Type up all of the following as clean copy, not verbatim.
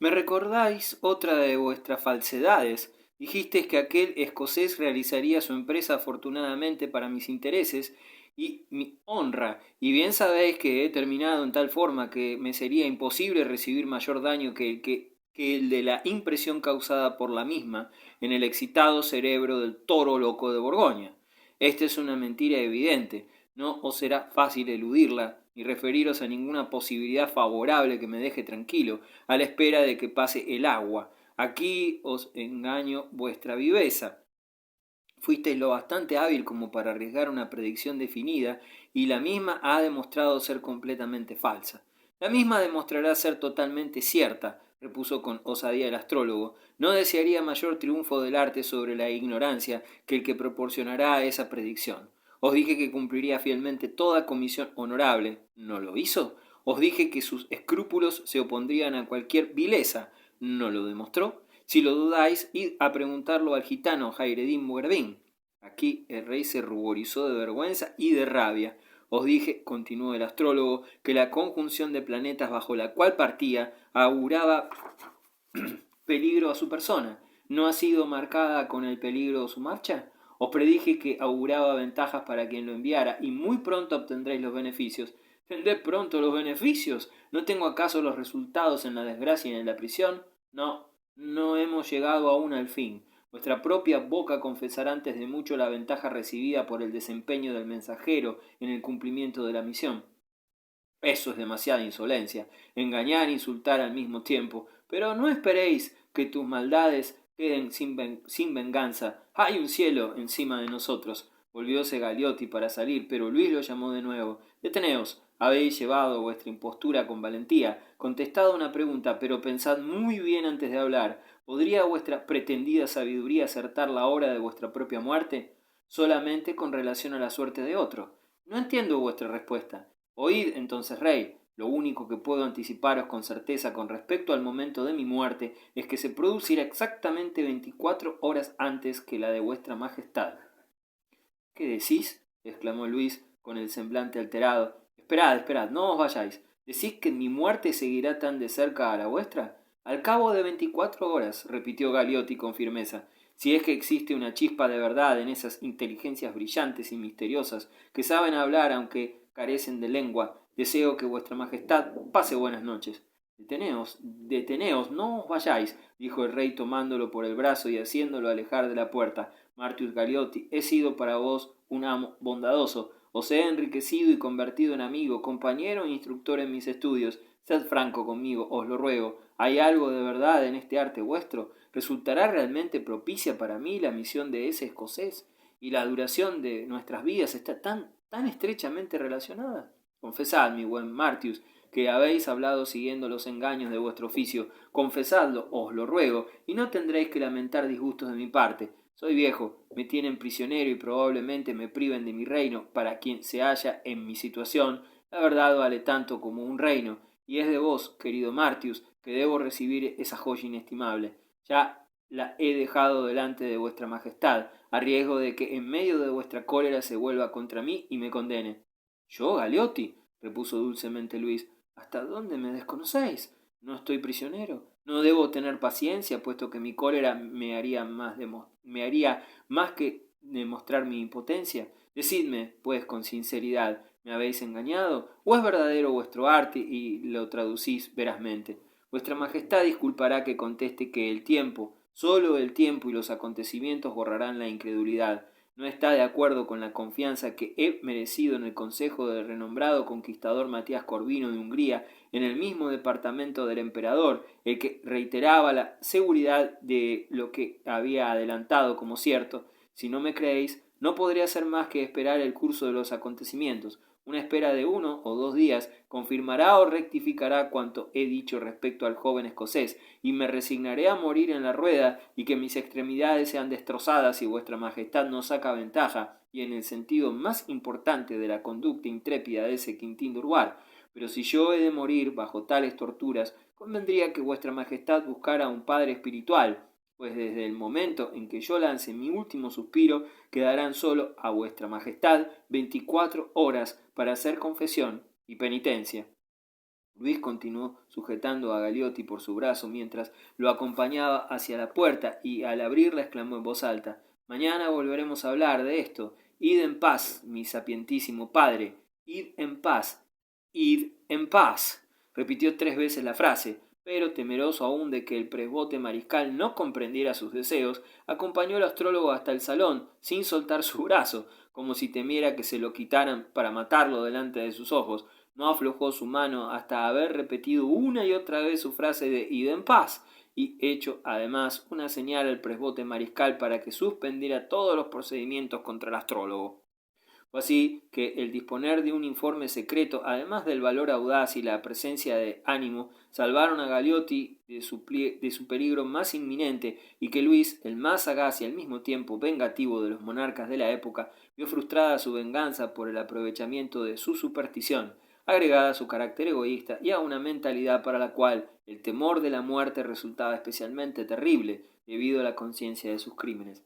Me recordáis otra de vuestras falsedades. Dijisteis que aquel escocés realizaría su empresa afortunadamente para mis intereses y mi honra, y bien sabéis que he terminado en tal forma que me sería imposible recibir mayor daño que el de la impresión causada por la misma en el excitado cerebro del toro loco de Borgoña. Esta es una mentira evidente, no os será fácil eludirla, ni referiros a ninguna posibilidad favorable que me deje tranquilo, a la espera de que pase el agua. Aquí os engaño vuestra viveza. Fuisteis lo bastante hábil como para arriesgar una predicción definida, y la misma ha demostrado ser completamente falsa. La misma demostrará ser totalmente cierta, repuso con osadía el astrólogo. No desearía mayor triunfo del arte sobre la ignorancia que el que proporcionará esa predicción. Os dije que cumpliría fielmente toda comisión honorable. ¿No lo hizo? Os dije que sus escrúpulos se opondrían a cualquier vileza. ¿No lo demostró? Si lo dudáis, id a preguntarlo al gitano Jairedín Muerdín. Aquí el rey se ruborizó de vergüenza y de rabia. Os dije, continuó el astrólogo, que la conjunción de planetas bajo la cual partía auguraba peligro a su persona. ¿No ha sido marcada con el peligro de su marcha? Os predije que auguraba ventajas para quien lo enviara, y muy pronto obtendréis los beneficios. ¿Tendré pronto los beneficios? ¿No tengo acaso los resultados en la desgracia y en la prisión? No, no hemos llegado aún al fin. Vuestra propia boca confesará antes de mucho la ventaja recibida por el desempeño del mensajero en el cumplimiento de la misión. Eso es demasiada insolencia, engañar e insultar al mismo tiempo. Pero no esperéis que tus maldades queden sin venganza. Hay un cielo encima de nosotros. Volvióse Galeotti para salir, pero Luis lo llamó de nuevo. Deteneos. Habéis llevado vuestra impostura con valentía. Contestad una pregunta, pero pensad muy bien antes de hablar. ¿Podría vuestra pretendida sabiduría acertar la hora de vuestra propia muerte? Solamente con relación a la suerte de otro. No entiendo vuestra respuesta. Oíd entonces, rey, lo único que puedo anticiparos con certeza con respecto al momento de mi muerte es que se producirá exactamente 24 horas antes que la de vuestra majestad. ¿Qué decís? Exclamó Luis con el semblante alterado. Esperad, no os vayáis. ¿Decís que mi muerte seguirá tan de cerca a la vuestra? Al cabo de 24 horas, repitió Galeotti con firmeza, si es que existe una chispa de verdad en esas inteligencias brillantes y misteriosas que saben hablar aunque carecen de lengua, deseo que vuestra majestad pase buenas noches. Deteneos, no os vayáis, dijo el rey tomándolo por el brazo y haciéndolo alejar de la puerta. Martius Galeotti, he sido para vos un amo bondadoso, os he enriquecido y convertido en amigo, compañero e instructor en mis estudios. Sed franco conmigo, os lo ruego. ¿Hay algo de verdad en este arte vuestro? ¿Resultará realmente propicia para mí la misión de ese escocés? ¿Y la duración de nuestras vidas está tan estrechamente relacionada? Confesad, mi buen Martius, que habéis hablado siguiendo los engaños de vuestro oficio. Confesadlo, os lo ruego, y no tendréis que lamentar disgustos de mi parte. Soy viejo, me tienen prisionero y probablemente me priven de mi reino. Para quien se halla en mi situación, la verdad vale tanto como un reino, y es de vos, querido Martius, que debo recibir esa joya inestimable. Ya la he dejado delante de vuestra majestad, a riesgo de que en medio de vuestra cólera se vuelva contra mí y me condene. ¿Yo, Galeotti? Repuso dulcemente Luis. ¿Hasta dónde me desconocéis? No estoy prisionero. No debo tener paciencia, puesto que mi cólera me haría más que demostrar mi impotencia. Decidme, pues, con sinceridad, ¿me habéis engañado? ¿O es verdadero vuestro arte y lo traducís verazmente? Vuestra Majestad disculpará que conteste que el tiempo, solo el tiempo y los acontecimientos borrarán la incredulidad. No está de acuerdo con la confianza que he merecido en el consejo del renombrado conquistador Matías Corvino de Hungría, en el mismo departamento del emperador, el que reiteraba la seguridad de lo que había adelantado como cierto. Si no me creéis, no podré hacer más que esperar el curso de los acontecimientos. Una espera de 1 o 2 días confirmará o rectificará cuanto he dicho respecto al joven escocés, y me resignaré a morir en la rueda y que mis extremidades sean destrozadas si vuestra majestad no saca ventaja, y en el sentido más importante de la conducta intrépida de ese Quintín de Urbar. Pero si yo he de morir bajo tales torturas, convendría que vuestra majestad buscara un padre espiritual, pues desde el momento en que yo lance mi último suspiro, quedarán solo a vuestra majestad 24 horas para hacer confesión y penitencia. Luis continuó sujetando a Galeotti por su brazo mientras lo acompañaba hacia la puerta y al abrirla exclamó en voz alta: «Mañana volveremos a hablar de esto. Id en paz, mi sapientísimo padre. Id en paz. Id en paz». Repitió 3 veces la frase, pero temeroso aún de que el presbote mariscal no comprendiera sus deseos, acompañó al astrólogo hasta el salón sin soltar su brazo, como si temiera que se lo quitaran para matarlo delante de sus ojos. No aflojó su mano hasta haber repetido una y otra vez su frase de «id en paz» y hecho además una señal al presbote mariscal para que suspendiera todos los procedimientos contra el astrólogo. Fue así que el disponer de un informe secreto, además del valor audaz y la presencia de ánimo, salvaron a Galeotti de su peligro más inminente, y que Luis, el más sagaz y al mismo tiempo vengativo de los monarcas de la época, vio frustrada su venganza por el aprovechamiento de su superstición, agregada a su carácter egoísta y a una mentalidad para la cual el temor de la muerte resultaba especialmente terrible debido a la conciencia de sus crímenes.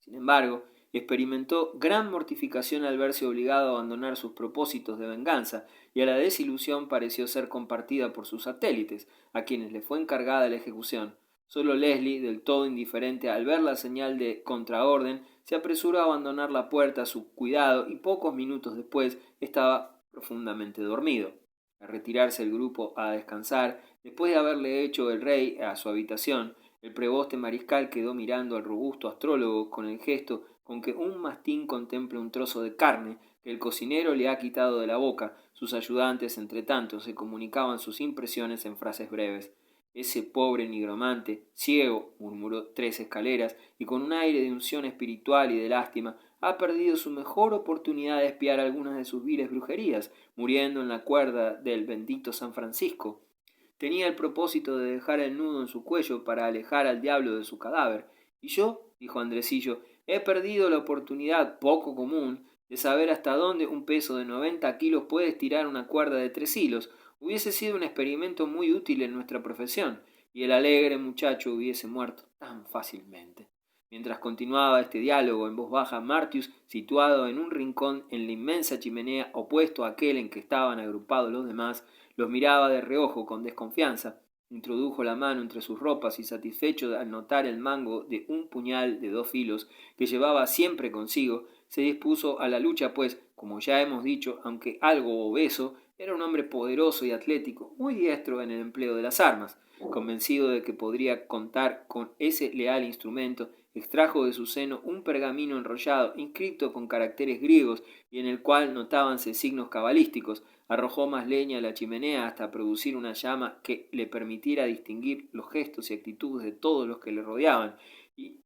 Sin embargo, experimentó gran mortificación al verse obligado a abandonar sus propósitos de venganza, y a la desilusión pareció ser compartida por sus satélites, a quienes le fue encargada la ejecución. Solo Leslie, del todo indiferente al ver la señal de contraorden, se apresuró a abandonar la puerta a su cuidado y pocos minutos después estaba profundamente dormido. Al retirarse el grupo a descansar, después de haberle hecho el rey a su habitación, el preboste mariscal quedó mirando al robusto astrólogo con el gesto con que un mastín contempla un trozo de carne que el cocinero le ha quitado de la boca. Sus ayudantes, entre tanto, se comunicaban sus impresiones en frases breves. «Ese pobre nigromante, ciego», murmuró Tres Escaleras, y con un aire de unción espiritual y de lástima, «ha perdido su mejor oportunidad de espiar algunas de sus viles brujerías, muriendo en la cuerda del bendito San Francisco. Tenía el propósito de dejar el nudo en su cuello para alejar al diablo de su cadáver. Y yo», dijo Andresillo, «he perdido la oportunidad, poco común, de saber hasta dónde un peso de 90 kilos puede estirar una cuerda de 3 hilos. Hubiese sido un experimento muy útil en nuestra profesión, y el alegre muchacho hubiese muerto tan fácilmente». Mientras continuaba este diálogo en voz baja, Martius, situado en un rincón en la inmensa chimenea opuesto a aquel en que estaban agrupados los demás, los miraba de reojo con desconfianza. Introdujo la mano entre sus ropas y, satisfecho al notar el mango de un puñal de 2 filos que llevaba siempre consigo, se dispuso a la lucha, pues, como ya hemos dicho, aunque algo obeso, era un hombre poderoso y atlético, muy diestro en el empleo de las armas. Convencido de que podría contar con ese leal instrumento, extrajo de su seno un pergamino enrollado, inscrito con caracteres griegos y en el cual notábanse signos cabalísticos. Arrojó más leña a la chimenea hasta producir una llama que le permitiera distinguir los gestos y actitudes de todos los que le rodeaban, y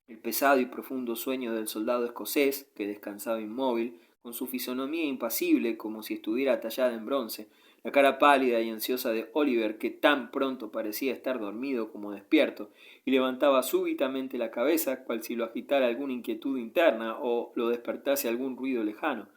el pesado y profundo sueño del soldado escocés, que descansaba inmóvil, con su fisonomía impasible como si estuviera tallada en bronce, la cara pálida y ansiosa de Oliver, que tan pronto parecía estar dormido como despierto, y levantaba súbitamente la cabeza, cual si lo agitara alguna inquietud interna o lo despertase algún ruido lejano.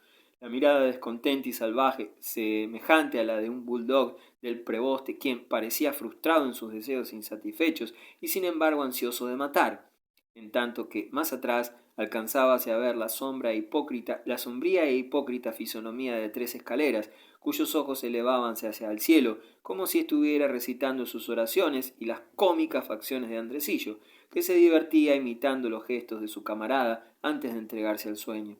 La mirada descontenta y salvaje, semejante a la de un bulldog del preboste, quien parecía frustrado en sus deseos insatisfechos y sin embargo ansioso de matar, en tanto que más atrás alcanzábase a ver la sombría e hipócrita fisonomía de Tres Escaleras, cuyos ojos elevábanse hacia el cielo, como si estuviera recitando sus oraciones, y las cómicas facciones de Andresillo, que se divertía imitando los gestos de su camarada antes de entregarse al sueño.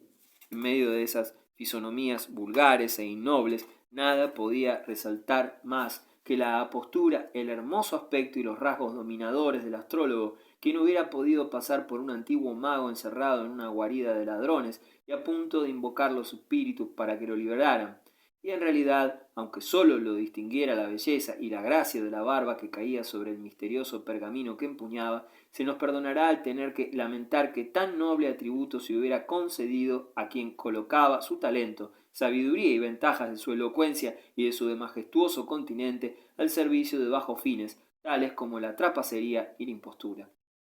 En medio de esas fisonomías vulgares e innobles, nada podía resaltar más que la apostura, el hermoso aspecto y los rasgos dominadores del astrólogo, quien hubiera podido pasar por un antiguo mago encerrado en una guarida de ladrones y a punto de invocar los espíritus para que lo liberaran. Y en realidad, aunque sólo lo distinguiera la belleza y la gracia de la barba que caía sobre el misterioso pergamino que empuñaba, se nos perdonará el tener que lamentar que tan noble atributo se hubiera concedido a quien colocaba su talento, sabiduría y ventajas de su elocuencia y de su majestuoso continente al servicio de bajos fines, tales como la trapacería y la impostura.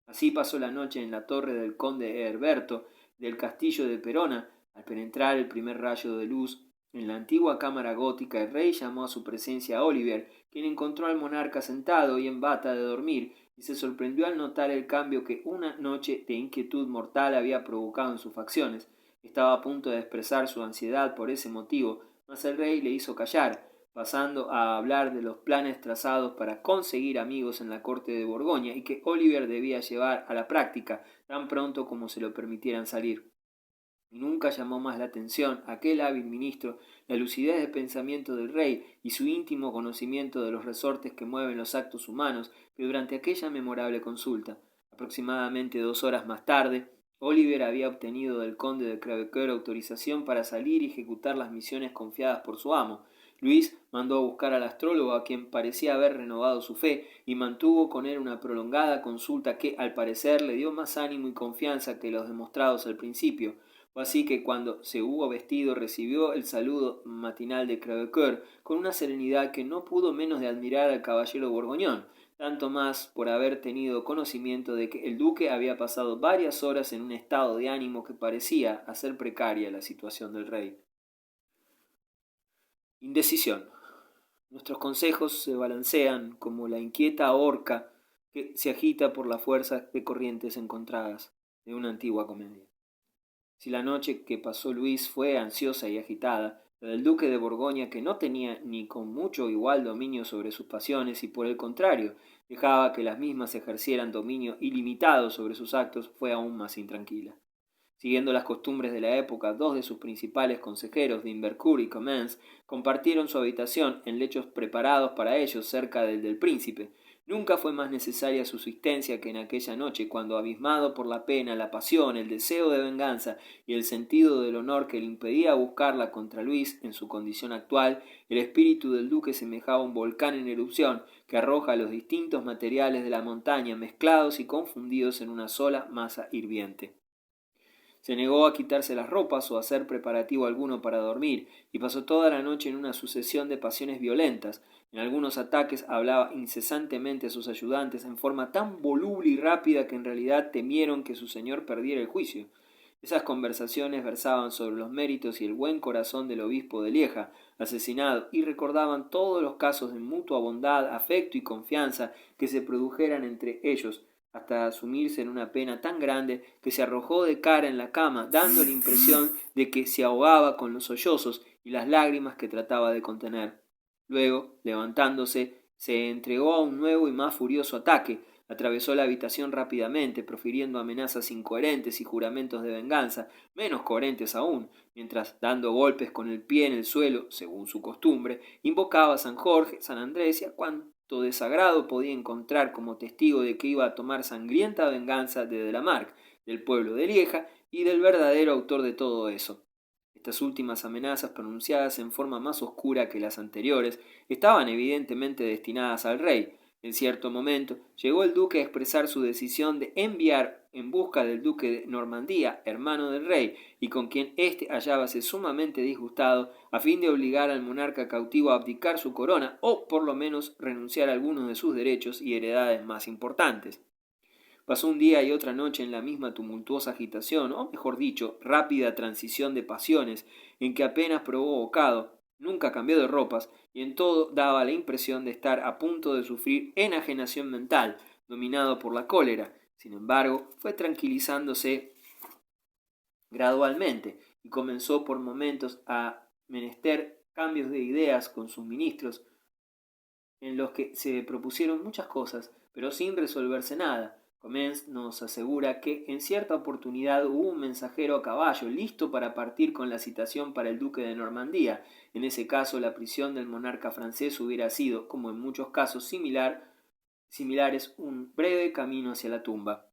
Así pasó la noche en la torre del conde Herberto del castillo de Perona. Al penetrar el primer rayo de luz en la antigua cámara gótica, el rey llamó a su presencia a Oliver, quien encontró al monarca sentado y en bata de dormir, y se sorprendió al notar el cambio que una noche de inquietud mortal había provocado en sus facciones. Estaba a punto de expresar su ansiedad por ese motivo, mas el rey le hizo callar. pasando a hablar de los planes trazados para conseguir amigos en la corte de Borgoña y que Oliver debía llevar a la práctica tan pronto como se lo permitieran salir. Y nunca llamó más la atención aquel hábil ministro la lucidez de pensamiento del rey y su íntimo conocimiento de los resortes que mueven los actos humanos que durante aquella memorable consulta. Aproximadamente 2 horas más tarde, Oliver había obtenido del conde de Crevecoeur autorización para salir y ejecutar las misiones confiadas por su amo. Luis mandó a buscar al astrólogo, a quien parecía haber renovado su fe, y mantuvo con él una prolongada consulta que, al parecer, le dio más ánimo y confianza que los demostrados al principio. Fue así que cuando se hubo vestido recibió el saludo matinal de Crevecoeur con una serenidad que no pudo menos de admirar al caballero borgoñón, tanto más por haber tenido conocimiento de que el duque había pasado varias horas en un estado de ánimo que parecía hacer precaria la situación del rey. Indecisión. Nuestros consejos se balancean como la inquieta horca que se agita por la fuerza de corrientes encontradas de una antigua comedia. Si la noche que pasó Luis fue ansiosa y agitada, la del duque de Borgoña, que no tenía ni con mucho igual dominio sobre sus pasiones y por el contrario dejaba que las mismas ejercieran dominio ilimitado sobre sus actos, fue aún más intranquila. Siguiendo las costumbres de la época, 2 de sus principales consejeros, d'Invercourt y Comines, compartieron su habitación en lechos preparados para ellos cerca del príncipe. Nunca fue más necesaria su asistencia que en aquella noche, cuando, abismado por la pena, la pasión, el deseo de venganza y el sentido del honor que le impedía buscarla contra Luis en su condición actual, el espíritu del duque semejaba un volcán en erupción que arroja los distintos materiales de la montaña mezclados y confundidos en una sola masa hirviente. Se negó a quitarse las ropas o a hacer preparativo alguno para dormir, y pasó toda la noche en una sucesión de pasiones violentas. En algunos ataques hablaba incesantemente a sus ayudantes en forma tan voluble y rápida que en realidad temieron que su señor perdiera el juicio. Esas conversaciones versaban sobre los méritos y el buen corazón del obispo de Lieja, asesinado, y recordaban todos los casos de mutua bondad, afecto y confianza que se produjeran entre ellos, hasta sumirse en una pena tan grande que se arrojó de cara en la cama, dando la impresión de que se ahogaba con los sollozos y las lágrimas que trataba de contener. Luego, levantándose, se entregó a un nuevo y más furioso ataque. Atravesó la habitación rápidamente, profiriendo amenazas incoherentes y juramentos de venganza, menos coherentes aún, mientras, dando golpes con el pie en el suelo, según su costumbre, invocaba a San Jorge, San Andrés y a cuanto desagrado podía encontrar como testigo de que iba a tomar sangrienta venganza de Delamarque, del pueblo de Lieja y del verdadero autor de todo eso. Estas últimas amenazas, pronunciadas en forma más oscura que las anteriores, estaban evidentemente destinadas al rey. En cierto momento llegó el duque a expresar su decisión de enviar en busca del duque de Normandía, hermano del rey, y con quien éste hallábase sumamente disgustado, a fin de obligar al monarca cautivo a abdicar su corona o por lo menos renunciar a algunos de sus derechos y heredades más importantes. Pasó un día y otra noche en la misma tumultuosa agitación, o mejor dicho, rápida transición de pasiones, en que apenas probó bocado, nunca cambió de ropas, y en todo daba la impresión de estar a punto de sufrir enajenación mental, dominado por la cólera. Sin embargo, fue tranquilizándose gradualmente, y comenzó por momentos a menester cambios de ideas con sus ministros, en los que se propusieron muchas cosas, pero sin resolverse nada. Comines nos asegura que en cierta oportunidad hubo un mensajero a caballo listo para partir con la citación para el duque de Normandía. En ese caso, la prisión del monarca francés hubiera sido, como en muchos casos similares, un breve camino hacia la tumba.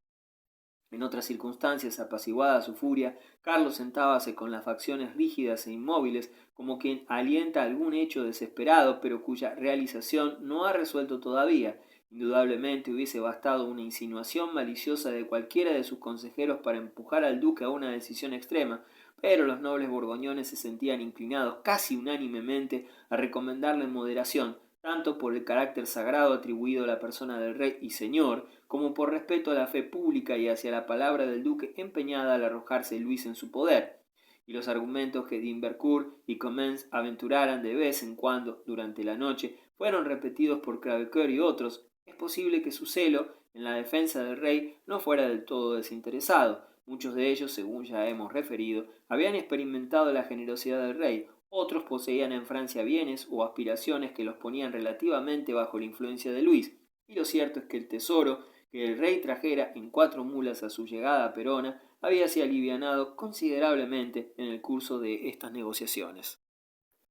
En otras circunstancias, apaciguada su furia, Carlos sentábase con las facciones rígidas e inmóviles, como quien alienta algún hecho desesperado, pero cuya realización no ha resuelto todavía. Indudablemente hubiese bastado una insinuación maliciosa de cualquiera de sus consejeros para empujar al duque a una decisión extrema, pero los nobles borgoñones se sentían inclinados casi unánimemente a recomendarle moderación, tanto por el carácter sagrado atribuido a la persona del rey y señor, como por respeto a la fe pública y hacia la palabra del duque empeñada al arrojarse Luis en su poder. Y los argumentos que d'Invercourt y Comines aventuraran de vez en cuando durante la noche fueron repetidos por Crevecoeur y otros. Es posible que su celo en la defensa del rey no fuera del todo desinteresado. Muchos de ellos, según ya hemos referido, habían experimentado la generosidad del rey, Otros poseían en Francia bienes o aspiraciones que los ponían relativamente bajo la influencia de Luis, y lo cierto es que el tesoro que el rey trajera en 4 mulas a su llegada a Perona había sido alivianado considerablemente en el curso de estas negociaciones.